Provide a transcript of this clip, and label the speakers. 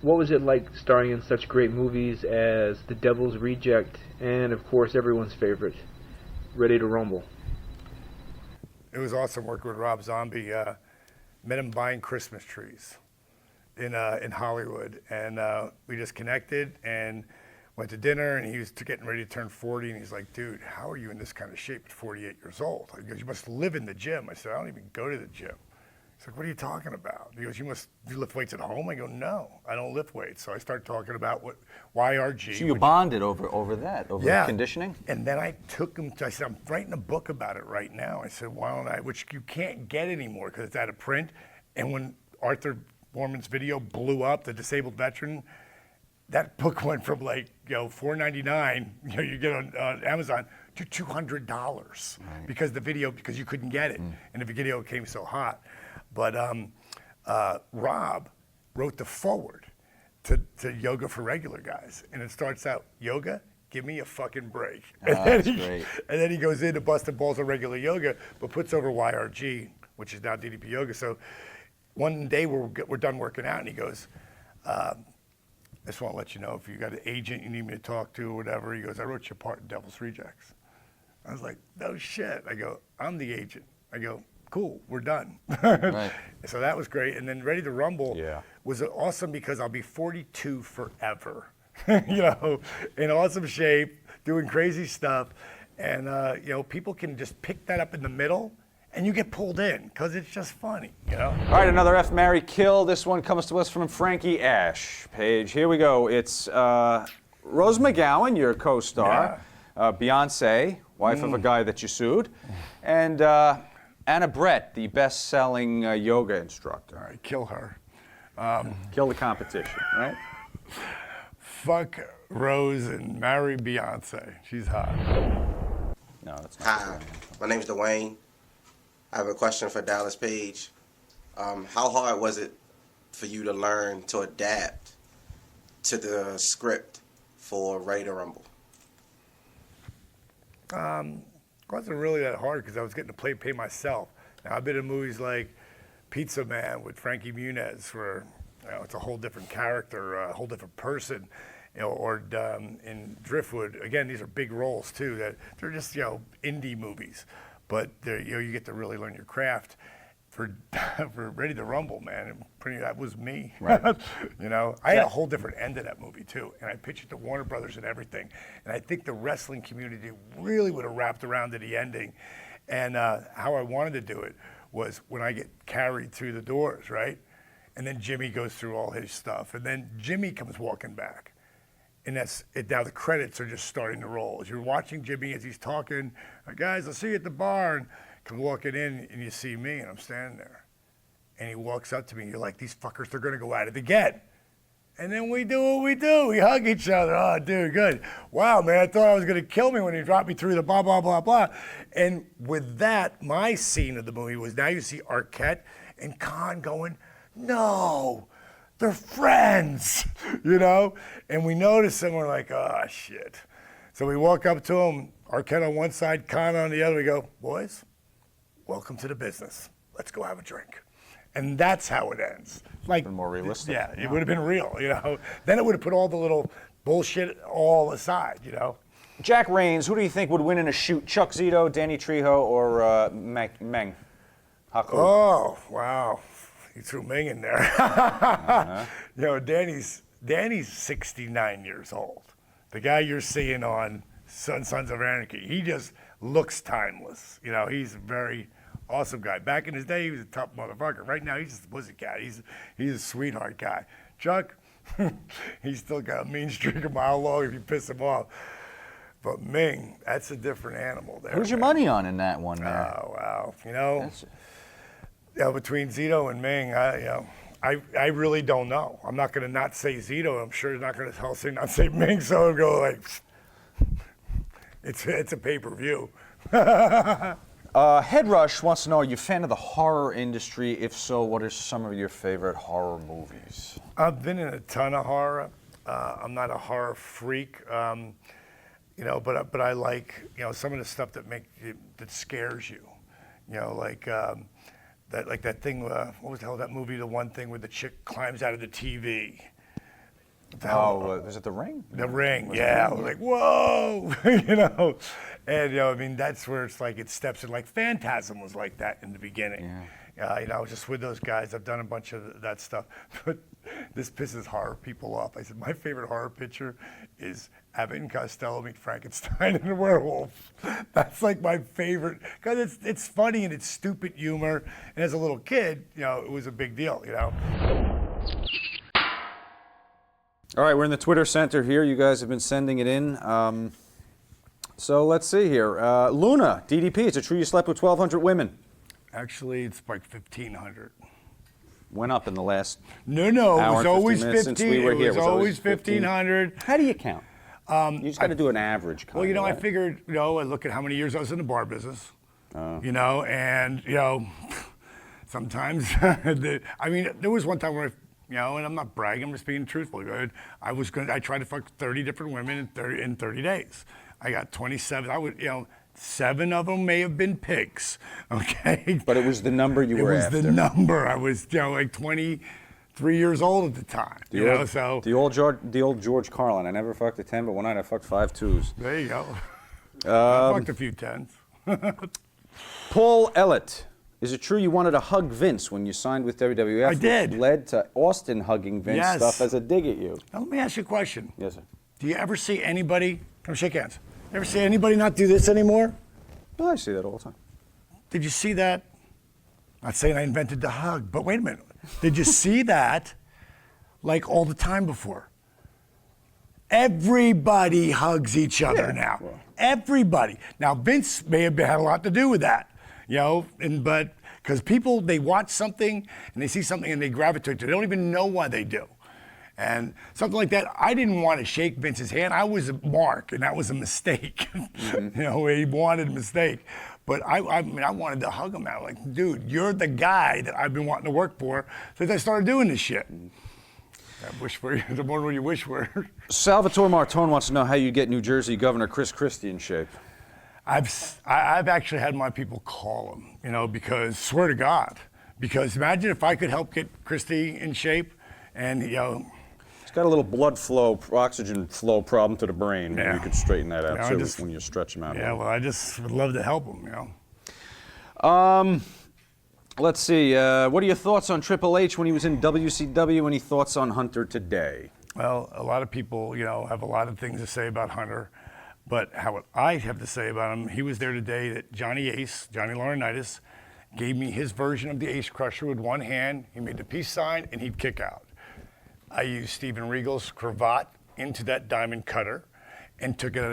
Speaker 1: What was it like starring in such great movies as The Devil's Reject and, of course, everyone's favorite, Ready to Rumble?
Speaker 2: It was awesome working with Rob Zombie. Met him buying Christmas trees in Hollywood, and we just connected and went to dinner. And he was getting ready to turn 40, and he's like, "Dude, how are you in this kind of shape at 48 years old?" He goes, "You must live in the gym." I said, "I don't even go to the gym." He's like, "What are you talking about?" He goes, "You lift weights at home?" I go, "No, I don't lift weights." So I started talking about what YRG.
Speaker 3: So you bonded over that, over conditioning?
Speaker 2: And then I took him I said, "I'm writing a book about it right now." I said, "Why don't I?" Which you can't get anymore because it's out of print. And when Arthur Foreman's video blew up, the disabled veteran, that book went from like, $4.99, you get on Amazon, to $200 because because you couldn't get it. And the video came so hot. But Rob wrote the foreword to Yoga for Regular Guys. And it starts out, "Yoga, give me a fucking break."
Speaker 3: That's great.
Speaker 2: And then he goes into busting balls on regular yoga, but puts over YRG, which is now DDP Yoga. So one day we're done working out, and he goes, "I just want to let you know if you got an agent you need me to talk to or whatever." He goes, "I wrote you a part in Devil's Rejects." I was like, "No shit." I go, "I'm the agent." I go, "Cool, we're done."
Speaker 3: Right.
Speaker 2: So that was great. And then Ready to Rumble
Speaker 3: Yeah.
Speaker 2: was awesome because I'll be 42 forever, in awesome shape, doing crazy stuff. And, people can just pick that up in the middle and you get pulled in because it's just funny,
Speaker 3: All right, another F, Marry, Kill. This one comes to us from Frankie Ash. Page, here we go. It's Rose McGowan, your co-star, Beyonce, wife of a guy that you sued, and Anna Brett, the best-selling yoga instructor.
Speaker 2: All right, kill her.
Speaker 3: Kill the competition, right?
Speaker 2: Fuck Rose and marry Beyonce. She's hot.
Speaker 3: No, that's not.
Speaker 4: Hi, my name's Dwayne. I have a question for Dallas Page. How hard was it for you to learn to adapt to the script for Ready to Rumble?
Speaker 2: It wasn't really that hard because I was getting to pay myself. Now, I've been in movies like Pizza Man with Frankie Muniz, where it's a whole different character, a whole different person, or in Driftwood. Again, these are big roles too. That they're just indie movies, but you get to really learn your craft. For Ready to Rumble, man, that was me.
Speaker 3: Right.
Speaker 2: I had a whole different end of that movie too, and I pitched it to Warner Brothers and everything. And I think the wrestling community really would have wrapped around to the ending. And how I wanted to do it was when I get carried through the doors, right? And then Jimmy goes through all his stuff, and then Jimmy comes walking back. And that's it. Now the credits are just starting to roll. As you're watching Jimmy as he's talking, "Guys, I'll see you at the bar," and come walking in, and you see me, and I'm standing there. And he walks up to me, and you're like, "These fuckers, they're gonna go at it again." And then we do what we do. We hug each other. "Oh, dude, good. Wow, man, I thought I was gonna kill me when he dropped me through the blah, blah, blah, blah." And with that, my scene of the movie was now you see Arquette and Khan going, "No, they're friends," And we notice and we're like, "Oh, shit." So we walk up to him, Arquette on one side, Khan on the other. We go, "Boys, welcome to the business. Let's go have a drink." And that's how it ends. Like
Speaker 3: More realistic.
Speaker 2: Yeah, it would have been real, Then it would have put all the little bullshit all aside,
Speaker 3: Jack Rains, who do you think would win in a shoot? Chuck Zito, Danny Trejo, or Meng? Haku?
Speaker 2: Oh, wow. You threw Ming in there. Danny's 69 years old. The guy you're seeing on Sons of Anarchy, he just looks timeless. He's a very awesome guy. Back in his day, he was a tough motherfucker. Right now, he's just a pussycat. He's a sweetheart guy. Chuck, he's still got a mean streak a mile long if you piss him off. But Ming, that's a different animal there.
Speaker 3: Who's your money on in that one, man?
Speaker 2: Oh, wow. Between Zito and Ming, I really don't know. I'm not going to not say Zito. I'm sure he's not going to not say Ming. So I'll go like, it's a pay-per-view.
Speaker 3: Head Rush wants to know, are you a fan of the horror industry? If so, what are some of your favorite horror movies?
Speaker 2: I've been in a ton of horror. I'm not a horror freak, but I like some of the stuff that scares you. Like that thing. What was the hell that movie? The one thing where the chick climbs out of the TV.
Speaker 3: Was it The Ring?
Speaker 2: The Ring, yeah. I was like, whoa, you know. And, I mean, that's where it's like it steps in. Like Phantasm was like that in the beginning. Yeah. I was just with those guys. I've done a bunch of that stuff. But this pisses horror people off. I said, my favorite horror picture is Abbott and Costello meet Frankenstein and the werewolf. That's like my favorite, because it's funny and it's stupid humor. And as a little kid, it was a big deal,
Speaker 3: All right, we're in the Twitter Center here. You guys have been sending it in. So let's see here. Luna, DDP, is it true you slept with 1,200 women?
Speaker 2: Actually, it's like 1,500.
Speaker 3: Went up in the last
Speaker 2: No,
Speaker 3: hour,
Speaker 2: it was always
Speaker 3: 15 minutes since
Speaker 2: 15.
Speaker 3: we were here.
Speaker 2: It was always 1,500.
Speaker 3: How do you count? You just got to do an average count.
Speaker 2: Well, I figured, I look at how many years I was in the bar business, and, sometimes, there was one time where, and I'm not bragging, I'm just being truthful. I tried to fuck 30 different women in 30 days. I got 27. 7 of them may have been pigs, okay?
Speaker 3: But it was the number you were after.
Speaker 2: It was the number. I was, like 23 years old at the time.
Speaker 3: The old George Carlin. I never fucked a 10, but one night I fucked 5 2s.
Speaker 2: There you go. I fucked a few 10s.
Speaker 3: Paul Ellett. Is it true you wanted to hug Vince when you signed with WWF?
Speaker 2: I did.
Speaker 3: Which led to Austin hugging Vince stuff as a dig at you.
Speaker 2: Now, let me ask you a question.
Speaker 3: Yes, sir.
Speaker 2: Do you ever see anybody, come shake hands, ever see anybody not do this anymore?
Speaker 3: Oh, I see that all the time.
Speaker 2: Did you see that? Not saying I invented the hug, but wait a minute. Did you see that like all the time before? Everybody hugs each other now. Well. Everybody. Now, Vince may have had a lot to do with that. But because people, they watch something and they see something and they gravitate to it. They don't even know why they do. And something like that, I didn't want to shake Vince's hand. I was Mark, and that was a mistake.
Speaker 3: Mm-hmm.
Speaker 2: He wanted a mistake. But I wanted to hug him out. Like, dude, you're the guy that I've been wanting to work for since I started doing this shit. I wish for you, the more you wish for.
Speaker 3: Salvatore Martone wants to know how you get New Jersey Governor Chris Christie in shape.
Speaker 2: I've actually had my people call him, because swear to God, because imagine if I could help get Christie in shape, and
Speaker 3: he's got a little blood flow, oxygen flow problem to the brain.
Speaker 2: Yeah.
Speaker 3: You could straighten that out too when you stretch him out.
Speaker 2: Yeah, well, I just would love to help him.
Speaker 3: Let's see. What are your thoughts on Triple H when he was in WCW? Any thoughts on Hunter today?
Speaker 2: Well, a lot of people, have a lot of things to say about Hunter. But what I have to say about him, he was there today that Johnny Laurinaitis, gave me his version of the Ace Crusher with one hand. He made the peace sign, and he'd kick out. I used Steven Regal's cravat into that diamond cutter and took it out of